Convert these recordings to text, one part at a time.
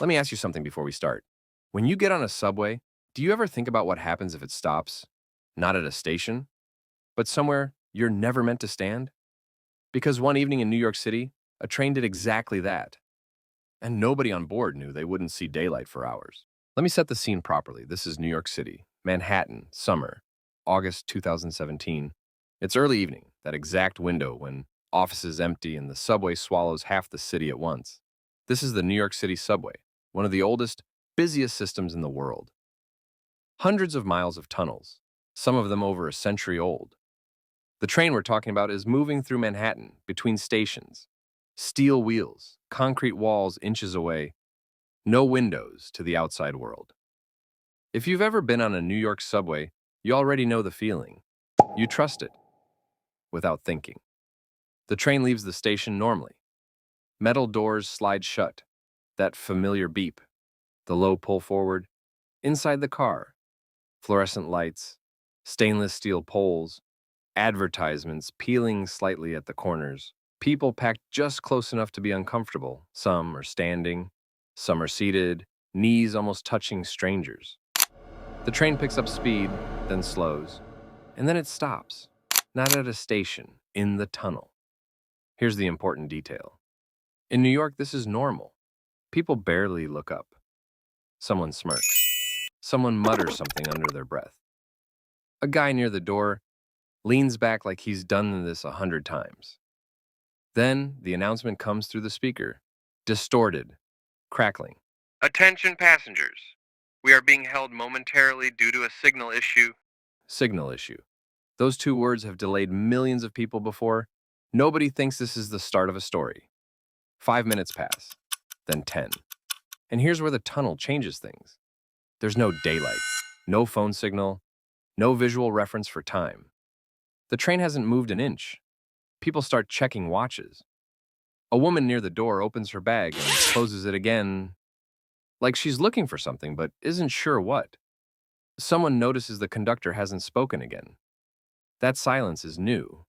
Let me ask you something before we start. When you get on a subway, do you ever think about what happens if it stops? Not at a station, but somewhere you're never meant to stand? Because one evening in New York City, a train did exactly that, and nobody on board knew they wouldn't see daylight for hours. Let me set the scene properly. This is New York City, Manhattan, summer, August 2017. It's early evening, that exact window when offices empty and the subway swallows half the city at once. This is the New York City subway, one of the oldest, busiest systems in the world. Hundreds of miles of tunnels, some of them over a century old. The train we're talking about is moving through Manhattan, between stations. Steel wheels, concrete walls inches away, no windows to the outside world. If you've ever been on a New York subway, you already know the feeling. You trust it, without thinking. The train leaves the station normally. Metal doors slide shut, that familiar beep, the low pull forward. Inside the car, fluorescent lights, stainless steel poles, advertisements peeling slightly at the corners. People packed just close enough to be uncomfortable. Some are standing, some are seated, knees almost touching strangers. The train picks up speed, then slows, and then it stops. Not at a station, in the tunnel. Here's the important detail. In New York, this is normal. People barely look up. Someone smirks. Someone mutters something under their breath. A guy near the door leans back like he's done this 100 times. Then the announcement comes through the speaker, distorted, crackling. Attention passengers. We are being held momentarily due to a signal issue. Signal issue. Those two words have delayed millions of people before. Nobody thinks this is the start of a story. 5 minutes pass, then 10. And here's where the tunnel changes things. There's no daylight, no phone signal, no visual reference for time. The train hasn't moved an inch. People start checking watches. A woman near the door opens her bag and closes it again, like she's looking for something but isn't sure what. Someone notices the conductor hasn't spoken again. That silence is new.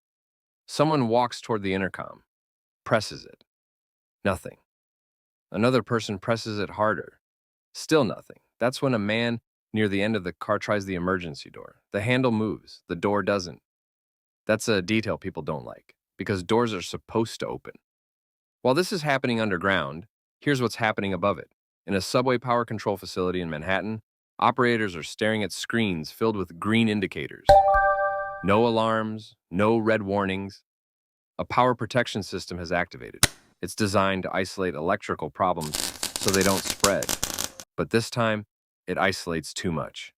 Someone walks toward the intercom, presses it. Nothing. Another person presses it harder. Still nothing. That's when a man near the end of the car tries the emergency door. The handle moves, the door doesn't. That's a detail people don't like, because doors are supposed to open. While this is happening underground, here's what's happening above it. In a subway power control facility in Manhattan, operators are staring at screens filled with green indicators. No alarms, no red warnings. A power protection system has activated. It's designed to isolate electrical problems so they don't spread. But this time, it isolates too much.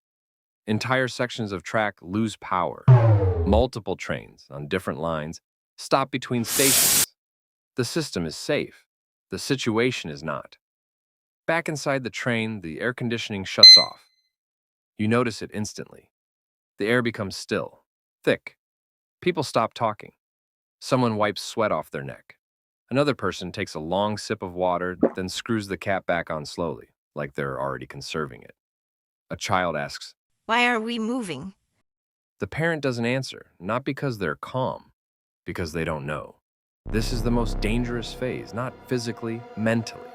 Entire sections of track lose power. Multiple trains on different lines stop between stations. The system is safe. The situation is not. Back inside the train, the air conditioning shuts off. You notice it instantly. The air becomes still, thick. People stop talking. Someone wipes sweat off their neck. Another person takes a long sip of water, then screws the cap back on slowly, like they're already conserving it. A child asks, Why are we moving? The parent doesn't answer, not because they're calm, because they don't know. This is the most dangerous phase, not physically, mentally.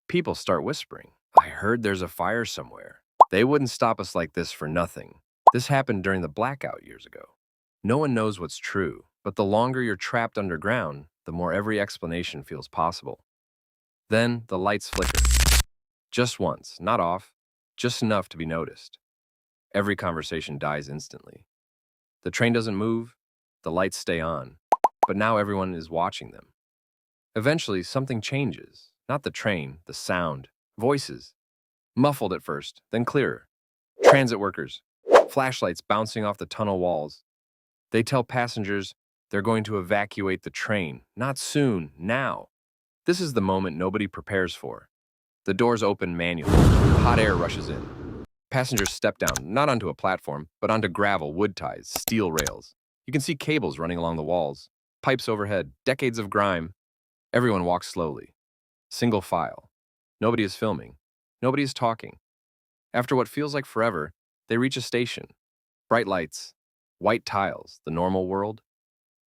People start whispering, I heard there's a fire somewhere. They wouldn't stop us like this for nothing. This happened during the blackout years ago. No one knows what's true, but the longer you're trapped underground, the more every explanation feels possible. Then the lights flicker. Just once, not off, just enough to be noticed. Every conversation dies instantly. The train doesn't move, the lights stay on, but now everyone is watching them. Eventually, something changes. Not the train, the sound, voices. Muffled at first, then clearer. Transit workers, flashlights bouncing off the tunnel walls. They tell passengers they're going to evacuate the train. Not soon, now. This is the moment nobody prepares for. The doors open manually. Hot air rushes in. Passengers step down, not onto a platform, but onto gravel, wood ties, steel rails. You can see cables running along the walls, pipes overhead, decades of grime. Everyone walks slowly. Single file. Nobody is filming. Nobody is talking. After what feels like forever, they reach a station. Bright lights, white tiles, the normal world.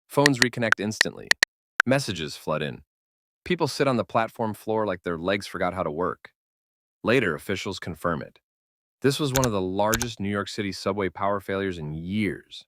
Phones reconnect instantly. Messages flood in. People sit on the platform floor like their legs forgot how to work. Later, officials confirm it. This was one of the largest New York City subway power failures in years.